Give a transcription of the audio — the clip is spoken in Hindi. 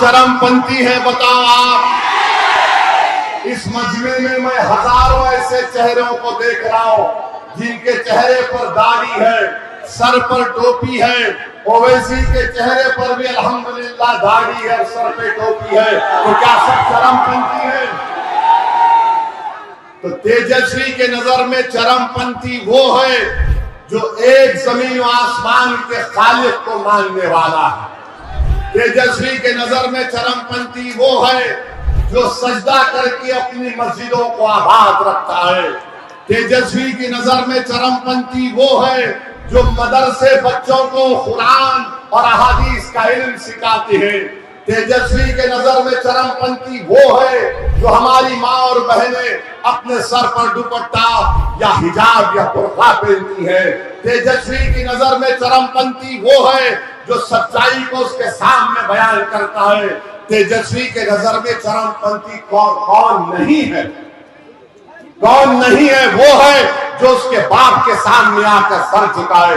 चरमपंथी है बताओ आप? इस मजमे में मैं हजारों ऐसे चेहरों को देख रहा हूं जिनके चेहरे पर दाढ़ी है, सर पर टोपी है। ओवैसी के चेहरे पर भी अल्हम्दुलिल्लाह दाढ़ी है और सर पे टोपी है। तो क्या सब चरमपंथी है? तो तेजस्वी के नजर में चरमपंथी वो है जो एक जमीन और आसमान के खालिक को मानने वाला है। तेजस्वी के नजर में चरमपंथी वो है जो सजदा करके अपनी मस्जिदों को आबाद रखता है। तेजस्वी की नजर में चरमपंथी वो है जो मदरसे बच्चों को कुरान और अहादीस का इल्म सिखाते हैं। तेजस्वी के नजर में चरमपंथी वो है जो हमारी माँ और बहनें अपने सर पर दुपट्टा या हिजाब या बुर्का पहनती है। तेजस्वी की नजर में चरमपंथी वो है जो सच्चाई को उसके सामने बयान करता है। तेजस्वी के नजर में चरमपंथी कौन नहीं है? कौन नहीं है? वो है जो उसके बाप के सामने आकर सर झुकाए।